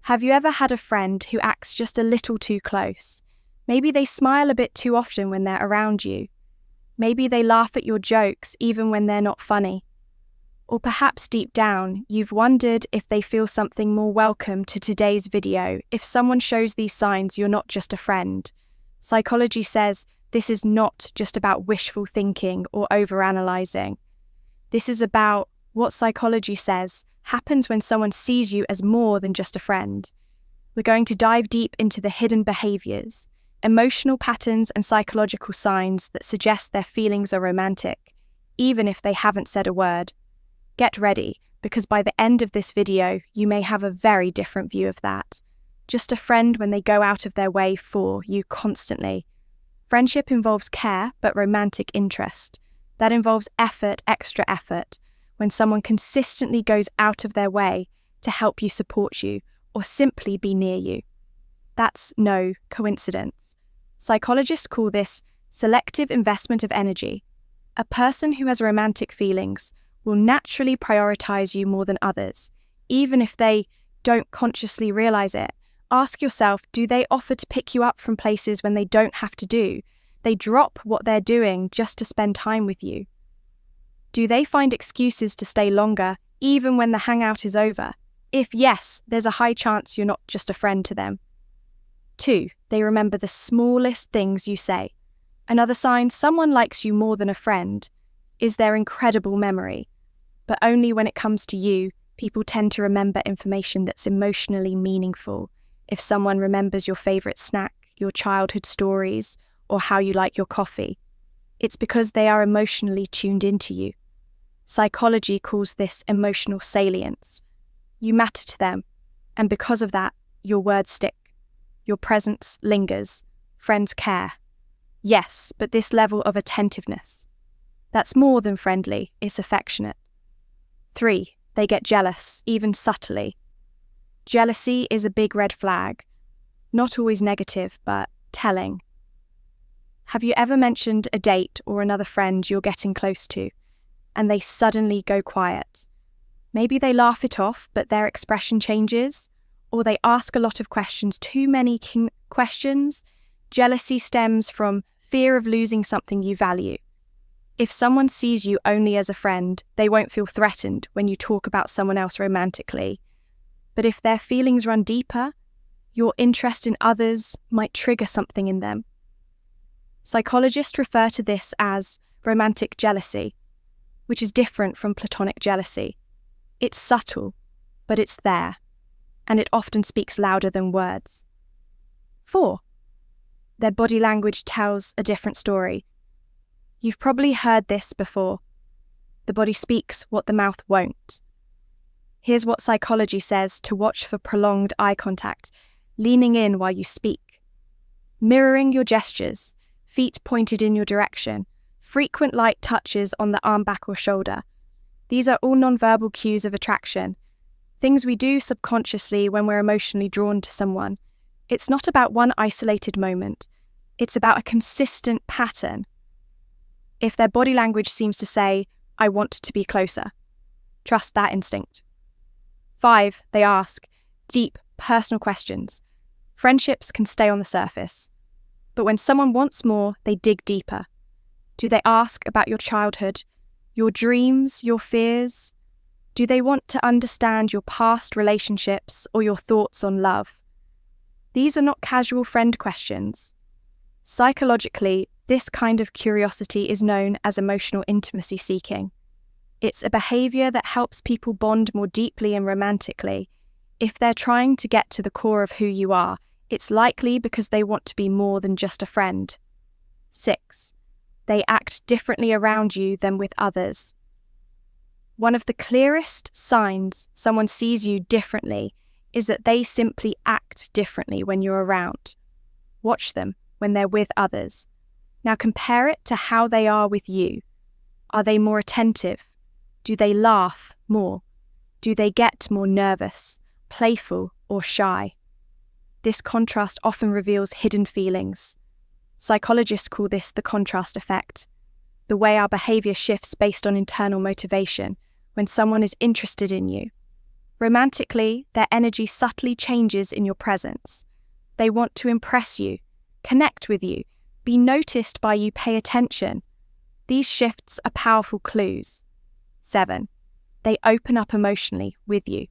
Have you ever had a friend who acts just a little too close? Maybe they smile a bit too often when they're around you. Maybe they laugh at your jokes even when they're not funny. Or perhaps deep down, you've wondered if they feel something more welcome to today's video if someone shows these signs you're not just a friend. Psychology says this is not just about wishful thinking or overanalyzing. This is about what psychology says happens when someone sees you as more than just a friend. We're going to dive deep into the hidden behaviors, emotional patterns and psychological signs that suggest their feelings are romantic, even if they haven't said a word. Get ready, because by the end of this video, you may have a very different view of that. Just a friend when they go out of their way for you constantly. Friendship involves care, but romantic interest. That involves effort, extra effort, when someone consistently goes out of their way to help you, support you, or simply be near you. That's no coincidence. Psychologists call this selective investment of energy. A person who has romantic feelings will naturally prioritize you more than others, even if they don't consciously realize it. Ask yourself, do they offer to pick you up from places when they don't have to do? They drop what they're doing just to spend time with you. Do they find excuses to stay longer, even when the hangout is over? If yes, there's a high chance you're not just a friend to them. 2, they remember the smallest things you say. Another sign someone likes you more than a friend is their incredible memory. But only when it comes to you, people tend to remember information that's emotionally meaningful. If someone remembers your favorite snack, your childhood stories, or how you like your coffee, it's because they are emotionally tuned into you. Psychology calls this emotional salience. You matter to them, and because of that, your words stick. Your presence lingers. Friends care. Yes, but this level of attentiveness, that's more than friendly, it's affectionate. 3, they get jealous, even subtly. Jealousy is a big red flag. Not always negative, but telling. Have you ever mentioned a date or another friend you're getting close to, and they suddenly go quiet? Maybe they laugh it off, but their expression changes, or they ask a lot of questions, too many questions. Jealousy stems from fear of losing something you value. If someone sees you only as a friend, they won't feel threatened when you talk about someone else romantically. But if their feelings run deeper, your interest in others might trigger something in them. Psychologists refer to this as romantic jealousy, which is different from platonic jealousy. It's subtle, but it's there, and it often speaks louder than words. 4, their body language tells a different story. You've probably heard this before. The body speaks what the mouth won't. Here's what psychology says to watch for: prolonged eye contact, leaning in while you speak, mirroring your gestures, feet pointed in your direction, frequent light touches on the arm, back or shoulder. These are all nonverbal cues of attraction, things we do subconsciously when we're emotionally drawn to someone. It's not about one isolated moment. It's about a consistent pattern. If their body language seems to say, "I want to be closer," trust that instinct. 5, they ask deep, personal questions. Friendships can stay on the surface, but when someone wants more, they dig deeper. Do they ask about your childhood, your dreams, your fears? Do they want to understand your past relationships or your thoughts on love? These are not casual friend questions. Psychologically, this kind of curiosity is known as emotional intimacy seeking. It's a behavior that helps people bond more deeply and romantically. If they're trying to get to the core of who you are, it's likely because they want to be more than just a friend. 6, they act differently around you than with others. One of the clearest signs someone sees you differently is that they simply act differently when you're around. Watch them when they're with others. Now compare it to how they are with you. Are they more attentive? Do they laugh more? Do they get more nervous, playful, or shy? This contrast often reveals hidden feelings. Psychologists call this the contrast effect, the way our behavior shifts based on internal motivation when someone is interested in you. Romantically, their energy subtly changes in your presence. They want to impress you, connect with you, be noticed by you, pay attention. These shifts are powerful clues. 7. They open up emotionally with you.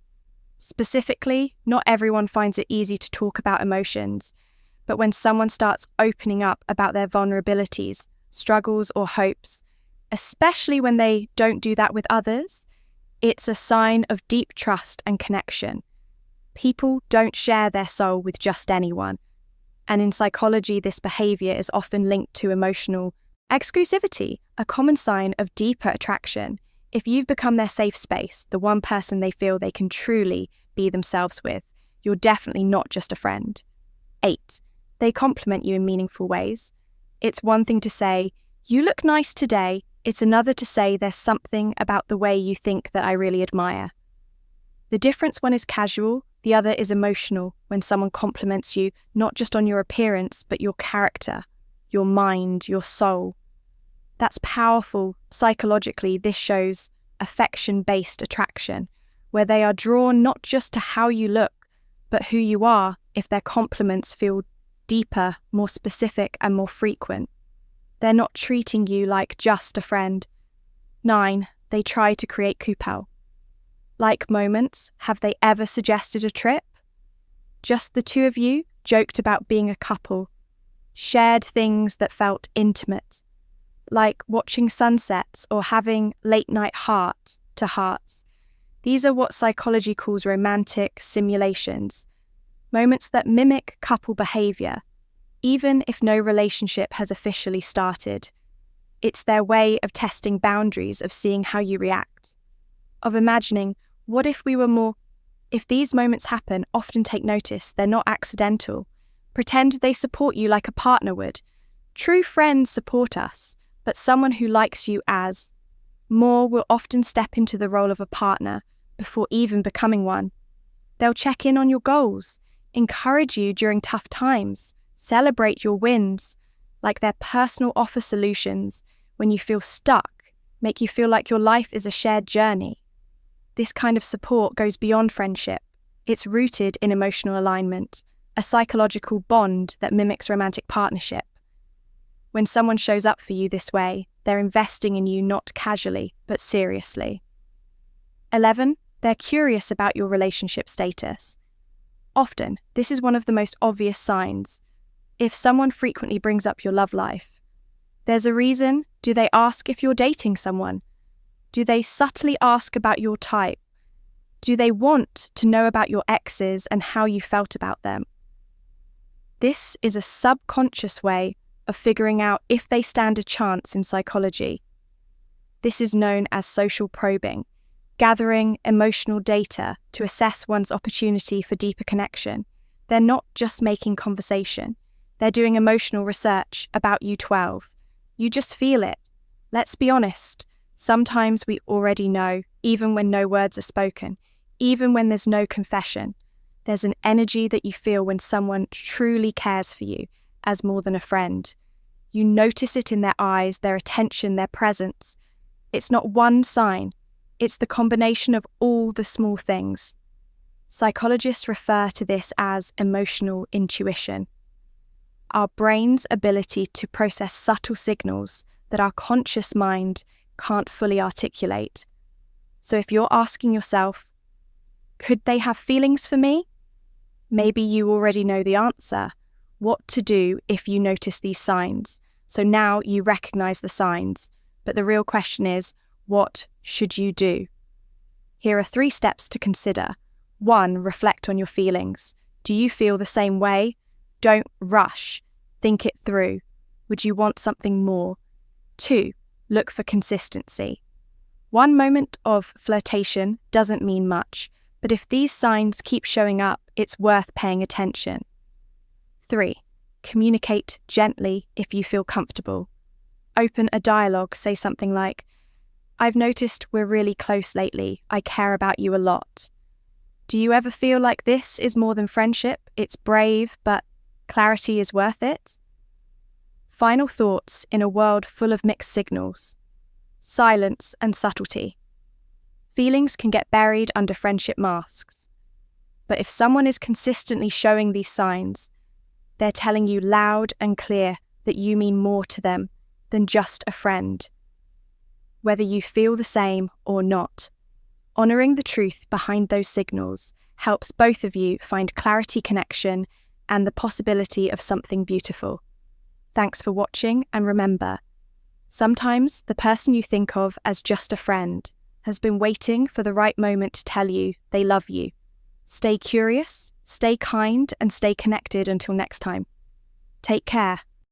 Specifically, not everyone finds it easy to talk about emotions, but when someone starts opening up about their vulnerabilities, struggles, or hopes, especially when they don't do that with others, it's a sign of deep trust and connection. People don't share their soul with just anyone, and in psychology, this behavior is often linked to emotional exclusivity, a common sign of deeper attraction. If you've become their safe space, the one person they feel they can truly be themselves with, you're definitely not just a friend. 8. They compliment you in meaningful ways. It's one thing to say, "You look nice today." It's another to say, "There's something about the way you think that I really admire." The difference one is casual, the other is emotional when someone compliments you not just on your appearance, but your character, your mind, your soul. That's powerful. Psychologically, this shows affection-based attraction, where they are drawn not just to how you look, but who you are if their compliments feel deeper, more specific, and more frequent. They're not treating you like just a friend. 9. They try to create couple. Like moments, have they ever suggested a trip? Just the two of you, joked about being a couple, shared things that felt intimate, like watching sunsets or having late-night heart-to-hearts. These are what psychology calls romantic simulations, moments that mimic couple behavior, even if no relationship has officially started. It's their way of testing boundaries, of seeing how you react, of imagining, what if we were more? If these moments happen, often take notice, they're not accidental. Pretend they support you like a partner would. True friends support us, but someone who likes you as more will often step into the role of a partner before even becoming one. They'll check in on your goals, encourage you during tough times, celebrate your wins, like their personal offer solutions when you feel stuck, make you feel like your life is a shared journey. This kind of support goes beyond friendship. It's rooted in emotional alignment, a psychological bond that mimics romantic partnership. When someone shows up for you this way, they're investing in you not casually, but seriously. 11. They're curious about your relationship status. Often, this is one of the most obvious signs. If someone frequently brings up your love life, there's a reason. Do they ask if you're dating someone? Do they subtly ask about your type? Do they want to know about your exes and how you felt about them? This is a subconscious way of figuring out if they stand a chance in psychology. This is known as social probing, gathering emotional data to assess one's opportunity for deeper connection. They're not just making conversation. They're doing emotional research about you 12. You just feel it. Let's be honest. Sometimes we already know, even when no words are spoken, even when there's no confession. There's an energy that you feel when someone truly cares for you as more than a friend. You notice it in their eyes, their attention, their presence. It's not one sign. It's the combination of all the small things. Psychologists refer to this as emotional intuition. Our brain's ability to process subtle signals that our conscious mind can't fully articulate. So if you're asking yourself, could they have feelings for me? Maybe you already know the answer. What to do if you notice these signs? So now you recognize the signs, but the real question is, what should you do? Here are 3 steps to consider. 1. Reflect on your feelings. Do you feel the same way? Don't rush. Think it through. Would you want something more? 2. Look for consistency. One moment of flirtation doesn't mean much, but if these signs keep showing up, it's worth paying attention. 3. Communicate gently if you feel comfortable. Open a dialogue, say something like, "I've noticed we're really close lately. I care about you a lot. Do you ever feel like this is more than friendship? It's brave, but clarity is worth it?" Final thoughts in a world full of mixed signals. Silence and subtlety. Feelings can get buried under friendship masks. But if someone is consistently showing these signs, they're telling you loud and clear that you mean more to them than just a friend. Whether you feel the same or not, honoring the truth behind those signals helps both of you find clarity, connection, and the possibility of something beautiful. Thanks for watching, and remember, sometimes the person you think of as just a friend has been waiting for the right moment to tell you they love you. Stay curious, stay kind, and stay connected until next time. Take care.